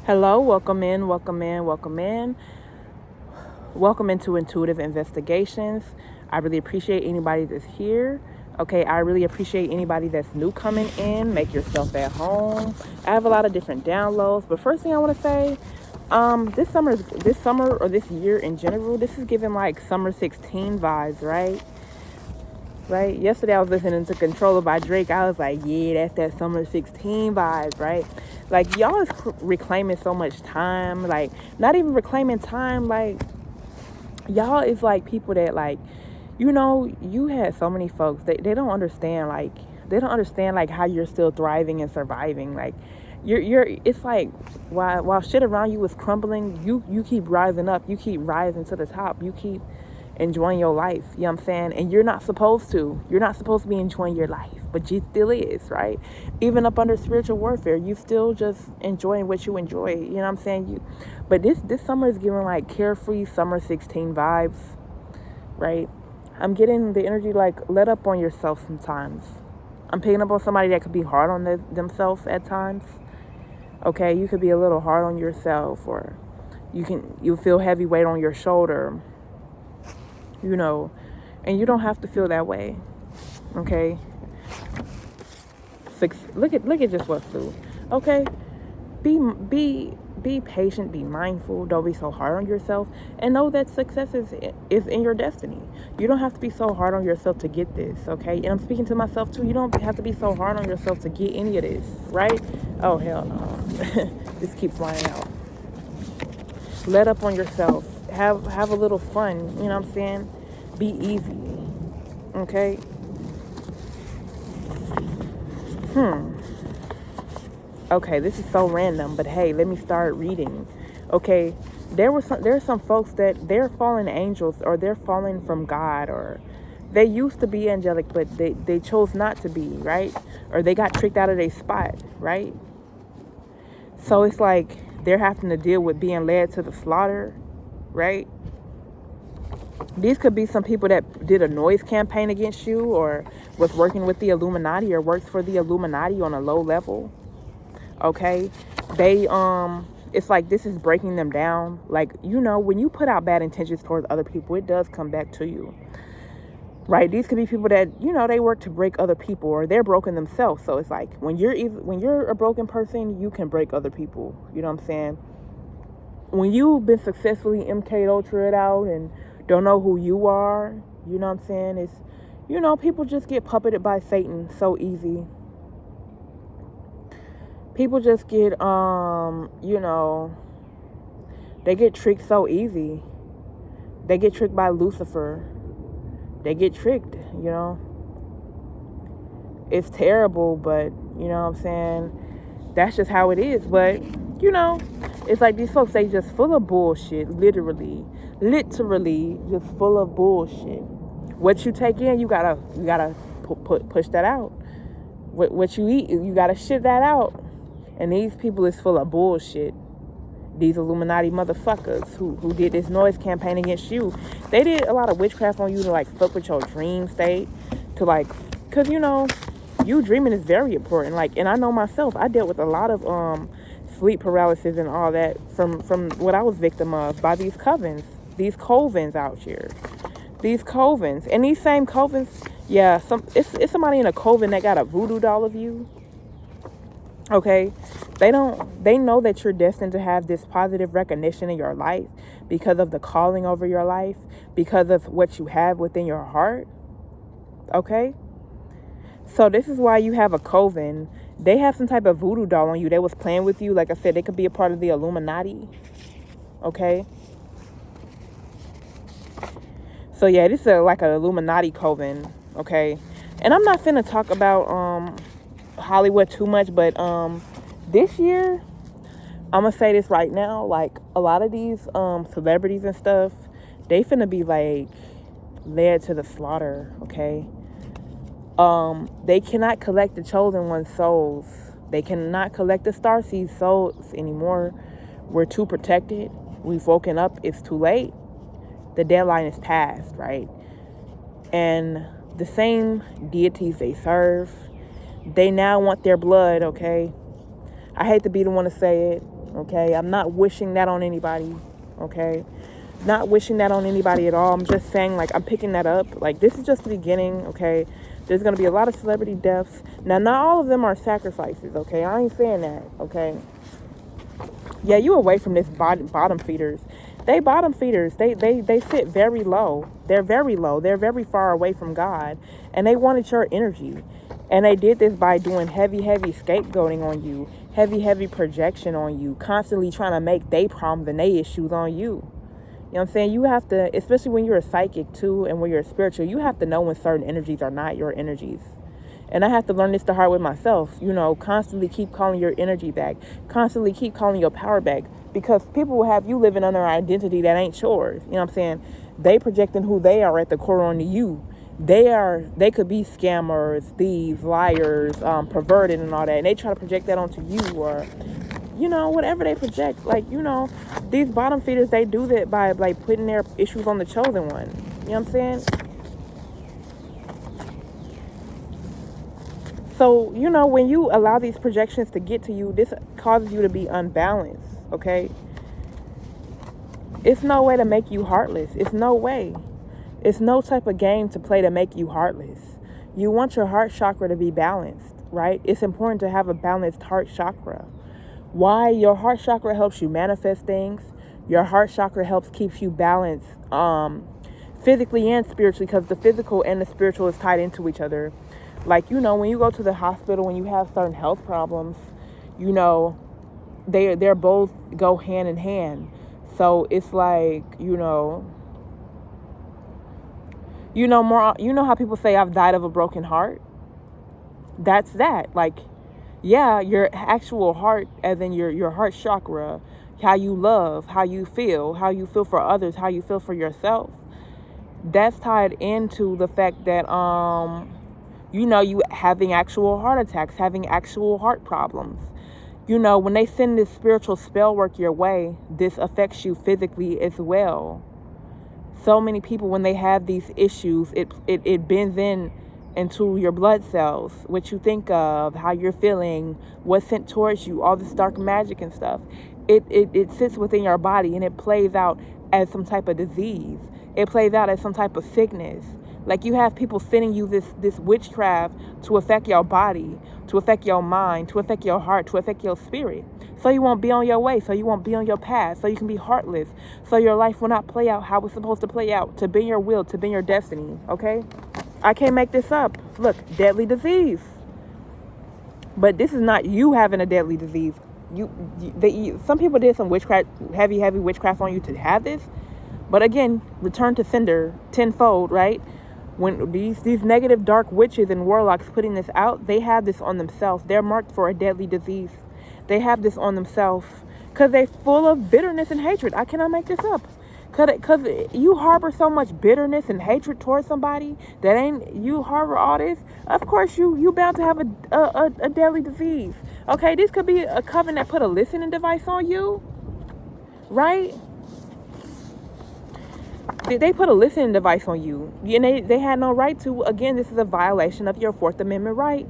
Hello, welcome in, welcome in, welcome in. Welcome into Intuitive Investigations. I really appreciate anybody that's here. Okay, I really appreciate anybody that's new coming in. Make yourself at home. I have a lot of different downloads, but first thing I want to say, this summer or this year in general, this is giving like summer 16 vibes, right? Right? Yesterday I was listening to Controller by Drake. I was like, yeah, that's that summer 16 vibes, right? Like y'all is reclaiming so much time, like not even reclaiming time, like y'all is like people that like, you had so many folks, they don't understand, like they don't understand like how you're still thriving and surviving. Like you're it's like while shit around you is crumbling, you keep rising up, you keep rising to the top, you keep enjoying your life, you know what I'm saying? And you're not supposed to. You're not supposed to be enjoying your life, but you still is, right? Even up under spiritual warfare, you still just enjoying what you enjoy, you know what I'm saying? But this summer is giving like carefree summer 16 vibes, right? I'm getting the energy like let up on yourself sometimes. I'm picking up on somebody that could be hard on themselves at times. Okay, you could be a little hard on yourself, or you feel heavy weight on your shoulder, and you don't have to feel that way. Okay, look at just what's through. Okay, be patient, be mindful, don't be so hard on yourself, and know that success is in your destiny. You don't have to be so hard on yourself to get this. Okay, and I'm speaking to myself too. You don't have to be so hard on yourself to get any of this, right? Oh hell no. This keeps flying out. Let up on yourself, have a little fun, you know what I'm saying? Be easy. Okay. Okay, this is so random, but hey, let me start reading. Okay, there are some folks that they're fallen angels, or they're fallen from God, or they used to be angelic, but they chose not to be, right? Or they got tricked out of their spot, right? So it's like they're having to deal with being led to the slaughter, right? These could be some people that did a noise campaign against you, or was working with the Illuminati, or works for the Illuminati on a low level. Okay, it's like this is breaking them down. Like, when you put out bad intentions towards other people, it does come back to you, right? These could be people that they work to break other people, or they're broken themselves. So it's like when you're a broken person, you can break other people. You know what I'm saying? When you've been successfully MK Ultra it out and don't know who you are, you know what I'm saying? It's, people just get puppeted by Satan so easy. People just get, they get tricked so easy. They get tricked by Lucifer. They get tricked, It's terrible, but, you know what I'm saying? That's just how it is. But, it's like these folks, they just full of bullshit, literally just full of bullshit. What you take in, you gotta push that out. What you eat, you gotta shit that out. And these people is full of bullshit. These Illuminati motherfuckers who did this noise campaign against you, they did a lot of witchcraft on you to like fuck with your dream state, to like, cause you dreaming is very important. Like, and I know myself, I dealt with a lot of sleep paralysis and all that from what I was victim of by these covens out here. These covens. And these same covens, yeah, it's somebody in a coven that got a voodoo doll of you. Okay, they know that you're destined to have this positive recognition in your life because of the calling over your life, because of what you have within your heart. Okay, so this is why you have a coven. They have some type of voodoo doll on you. They was playing with you. Like I said, they could be a part of the Illuminati. Okay, so yeah, this is like an Illuminati coven. Okay, and I'm not finna talk about Hollywood too much, but this year, I'm gonna say this right now, like a lot of these celebrities and stuff, they finna be like led to the slaughter. Okay, they cannot collect the chosen one's souls. They cannot collect the starseed souls anymore. We're too protected. We've woken up. It's too late. The deadline is past, right? And the same deities they serve, they now want their blood. Okay, I hate to be the one to say it, Okay, I'm not wishing that on anybody. Okay, not wishing that on anybody at all. I'm just saying, like, I'm picking that up. Like, this is just the beginning. Okay, there's gonna be a lot of celebrity deaths. Now, not all of them are sacrifices. Okay, I ain't saying that. Okay, yeah, you away from this bottom feeders. They bottom feeders. They sit very low. They're very low. They're very far away from God, and they wanted your energy. And they did this by doing heavy scapegoating on you, heavy projection on you, constantly trying to make they problems and they issues on you. You know what I'm saying? You have to, especially when you're a psychic too, and when you're a spiritual, you have to know when certain energies are not your energies. And I have to learn this the hard way myself. You know, constantly keep calling your energy back. Constantly keep calling your power back. Because people will have you living under an identity that ain't yours. You know what I'm saying? They projecting who they are at the core onto you. They could be scammers, thieves, liars, perverted and all that. And they try to project that onto you, or, you know, whatever they project. Like, you know, these bottom feeders, they do that by, like, putting their issues on the chosen one. You know what I'm saying? So, you know, when you allow these projections to get to you, this causes you to be unbalanced, okay? It's no way to make you heartless. It's no way. It's no type of game to play to make you heartless. You want your heart chakra to be balanced, right? It's important to have a balanced heart chakra. Why? Your heart chakra helps you manifest things. Your heart chakra helps keeps you balanced physically and spiritually, because the physical and the spiritual is tied into each other. Like, you know, when you go to the hospital, when you have certain health problems, you know, they're both go hand in hand. So it's like, more, you know how people say I've died of a broken heart? That's that. Like, yeah, your actual heart, as in your heart chakra, how you love, how you feel for others, how you feel for yourself. That's tied into the fact that, you having actual heart attacks, having actual heart problems. You know, when they send this spiritual spell work your way, this affects you physically as well. So many people, when they have these issues, it bends into your blood cells, what you think of, how you're feeling, what's sent towards you, all this dark magic and stuff. It sits within your body, and it plays out as some type of disease. It plays out as some type of sickness. Like, you have people sending you this witchcraft to affect your body, to affect your mind, to affect your heart, to affect your spirit. So you won't be on your way, so you won't be on your path, so you can be heartless, so your life will not play out how it's supposed to play out, to bend your will, to bend your destiny, okay? I can't make this up. Look, deadly disease. But this is not you having a deadly disease. Some people did some witchcraft, heavy witchcraft on you to have this. But again, return to sender tenfold, right? When these negative dark witches and warlocks putting this out, they have this on themselves. They're marked for a deadly disease. They have this on themselves because they're full of bitterness and hatred. I cannot make this up. Because you harbor so much bitterness and hatred towards somebody that you harbor all this. Of course, you bound to have a deadly disease. Okay, this could be a coven that put a listening device on you, right? They put a listening device on you, and they had no right to. Again, this is a violation of your Fourth Amendment right.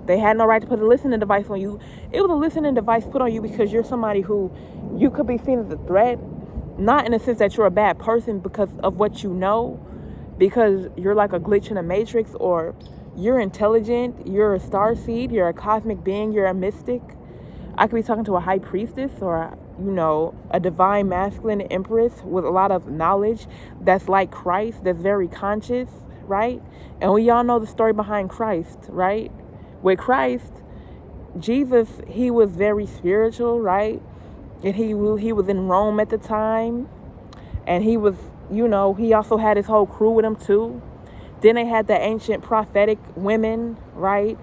They had no right to put a listening device on you. It was a listening device put on you because you're somebody who you could be seen as a threat, not in the sense that you're a bad person because of what you know, because you're like a glitch in a matrix, or you're intelligent, you're a starseed, you're a cosmic being, you're a mystic. I could be talking to a high priestess, or a divine masculine empress with a lot of knowledge that's like Christ, that's very conscious, right? And we all know the story behind Christ, right? With Christ, Jesus, he was very spiritual, right? And he was in Rome at the time, and he was, he also had his whole crew with him too. Then they had the ancient prophetic women, right?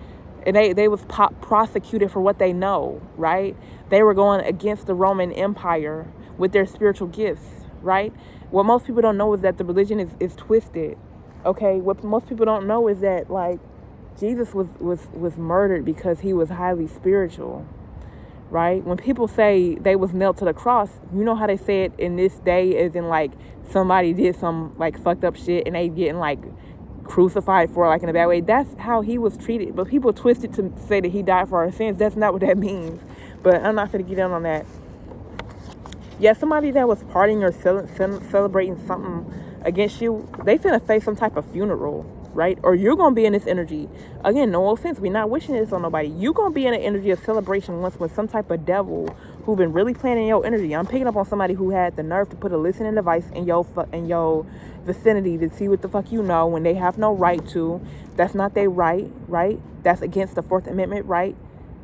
And they was prosecuted for what they know, right? They were going against the Roman Empire with their spiritual gifts, right? What most people don't know is that the religion is twisted, okay? What most people don't know is that, like, Jesus was murdered because he was highly spiritual, right? When people say they was nailed to the cross, you know how they say it in this day, as in, like, somebody did some, like, fucked up shit and they getting, like, crucified for, like, in a bad way. That's how he was treated. But people twist it to say that he died for our sins. That's not what that means. But I'm not gonna get in on that. Yeah, somebody that was partying or celebrating something against you, they finna face some type of funeral, right? Or you're gonna be in this energy. Again, no offense, we're not wishing this on nobody. You're gonna be in an energy of celebration once with some type of devil who been really playing in your energy. I'm picking up on somebody who had the nerve to put a listening device in your vicinity to see what the fuck you know when they have no right to. That's not their right, right? That's against the Fourth Amendment, right?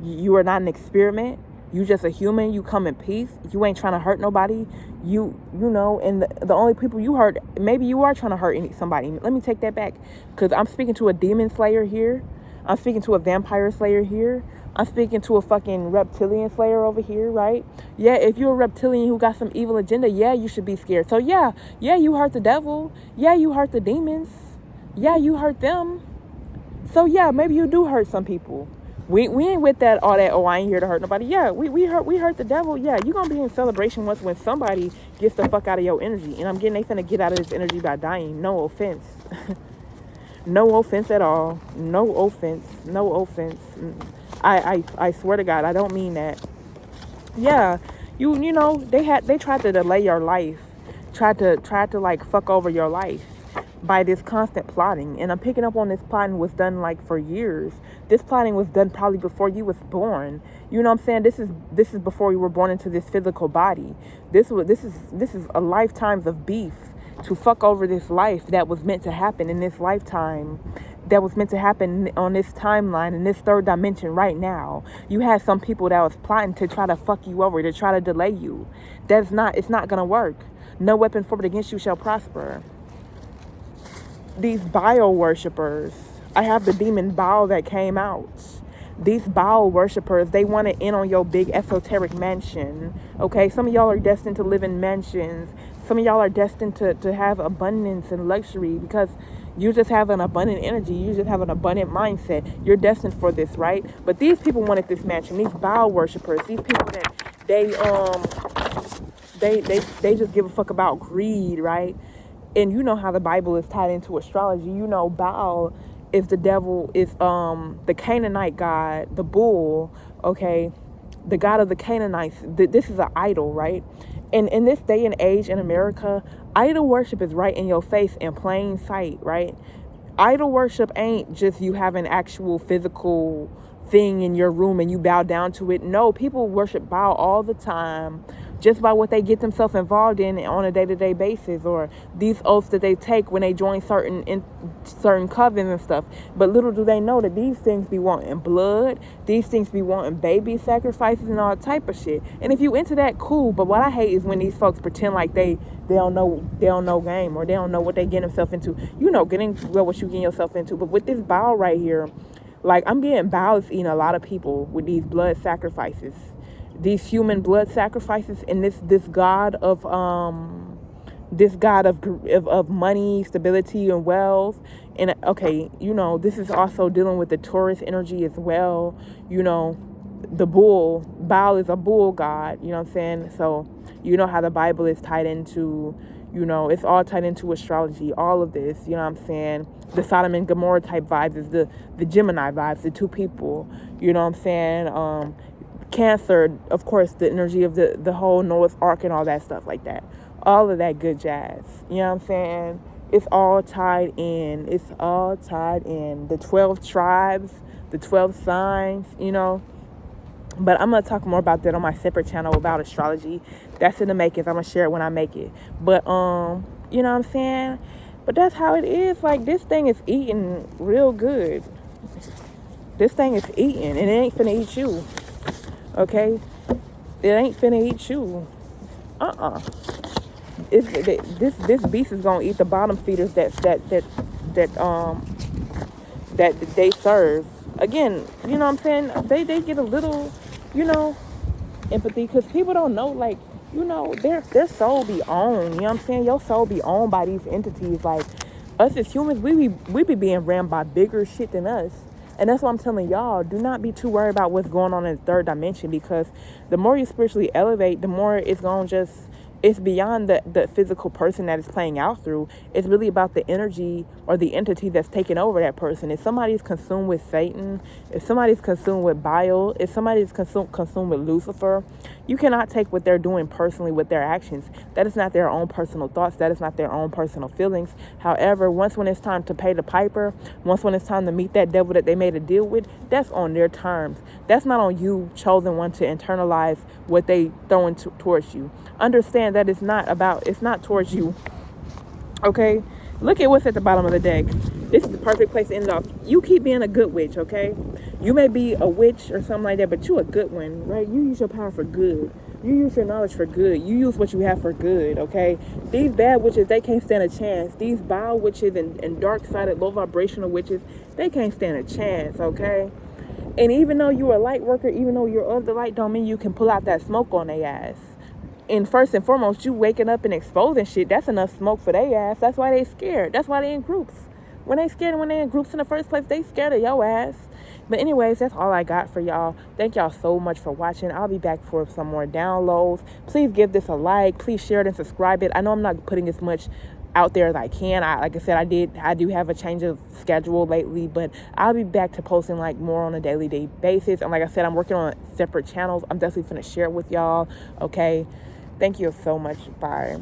You are not an experiment. You just a human. You come in peace. You ain't trying to hurt nobody. You know, and the only people you hurt, maybe you are trying to hurt somebody. Let me take that back, because I'm speaking to a demon slayer here. I'm speaking to a vampire slayer here. I'm speaking to a fucking reptilian slayer over here, right? Yeah, if you're a reptilian who got some evil agenda, yeah, you should be scared. So yeah, you hurt the devil. Yeah, you hurt the demons. Yeah, you hurt them. So yeah, maybe you do hurt some people. We ain't with that all that, oh, I ain't here to hurt nobody. Yeah, we hurt the devil. Yeah, you gonna be in celebration once when somebody gets the fuck out of your energy. And I'm getting they finna get out of this energy by dying. No offense. No offense at all. No offense. No offense. I swear to God, I don't mean that. Yeah, you know, they tried to delay your life. Tried to like fuck over your life by this constant plotting. And I'm picking up on this plotting was done like for years. This plotting was done probably before you was born. You know what I'm saying? This is before you were born into this physical body. This is a lifetimes of beef to fuck over this life that was meant to happen in this lifetime, that was meant to happen on this timeline, in this third dimension right now. You had some people that was plotting to try to fuck you over, to try to delay you. It's not gonna work. No weapon formed against you shall prosper. These Baal worshippers, I have the demon Baal that came out. These Baal worshippers, they want to in on your big esoteric mansion. Okay, some of y'all are destined to live in mansions. Some of y'all are destined to have abundance and luxury because you just have an abundant energy. You just have an abundant mindset. You're destined for this, right? But these people wanted this mansion. These Baal worshippers, these people that they just give a fuck about greed, right? And you know how the Bible is tied into astrology. You know, Baal is the devil, is the Canaanite god, the bull, okay? The god of the Canaanites. This is an idol, right? And in this day and age in America, idol worship is right in your face in plain sight, right? Idol worship ain't just you have an actual physical thing in your room and you bow down to it. No, people worship Baal all the time just by what they get themselves involved in on a day-to-day basis, or these oaths that they take when they join certain covens and stuff. But little do they know that these things be wanting blood, these things be wanting baby sacrifices and all type of shit. And if you into that, cool. But what I hate is when these folks pretend like they don't know game, or they don't know what they get themselves into. You know, what you getting yourself into. But with this Baal right here, like, I'm getting Baal is eating a lot of people with these blood sacrifices, these human blood sacrifices, and this god of money, stability, and wealth. And okay, you know, this is also dealing with the Taurus energy as well. You know, the bull, Baal is a bull god. You know what I'm saying? So you know how the Bible is tied into, you know, it's all tied into astrology, all of this, you know what I'm saying? The Sodom and Gomorrah type vibes is the Gemini vibes, the two people, you know what I'm saying? Cancer, of course, the energy of the whole Noah's Ark and all that stuff like that. All of that good jazz, you know what I'm saying? It's all tied in. It's all tied in. The 12 tribes, the 12 signs, you know. But I'm going to talk more about that on my separate channel about astrology. That's in the makings. I'm going to share it when I make it. But, you know what I'm saying? But that's how it is. Like, this thing is eating real good. This thing is eating, and it ain't finna eat you. Okay? It ain't finna eat you. This beast is gonna eat the bottom feeders that they serve. Again, you know what I'm saying? They get a little, you know, empathy, because people don't know, like, you know, their soul be owned. You know what I'm saying? Your soul be owned by these entities. Like, us as humans, we be being ran by bigger shit than us. And that's why I'm telling y'all, do not be too worried about what's going on in the third dimension, because the more you spiritually elevate, the more it's going to just, it's beyond the physical person that is playing out through. It's really about the energy or the entity that's taking over that person. If somebody's consumed with Satan, if somebody's consumed with Baal, if somebody's consumed with Lucifer, you cannot take what they're doing personally with their actions. That is not their own personal thoughts. That is not their own personal feelings. However, when it's time to pay the piper, when it's time to meet that devil that they made a deal with, that's on their terms. That's not on you, chosen one, to internalize what they throwing towards you. Understand that it's not towards you. Okay? Look at what's at the bottom of the deck. This is the perfect place to end it off. You keep being a good witch, okay? You may be a witch or something like that, but you a good one, right? You use your power for good. You use your knowledge for good. You use what you have for good, okay? These bad witches, they can't stand a chance. These vile witches and dark-sided, low-vibrational witches, they can't stand a chance, okay? And even though you're a light worker, even though you're of the light, don't mean you can pull out that smoke on their ass. And first and foremost, you waking up and exposing shit, that's enough smoke for their ass. That's why they scared. That's why they in groups. When they scared, when they in groups in the first place, they scared of your ass. But anyways, that's all I got for y'all. Thank y'all so much for watching. I'll be back for some more downloads. Please give this a like. Please share it and subscribe it. I know I'm not putting as much out there as I can. Like I said, I do have a change of schedule lately, but I'll be back to posting like more on a daily basis. And like I said, I'm working on separate channels. I'm definitely gonna share it with y'all. Okay. Thank you so much. Bye.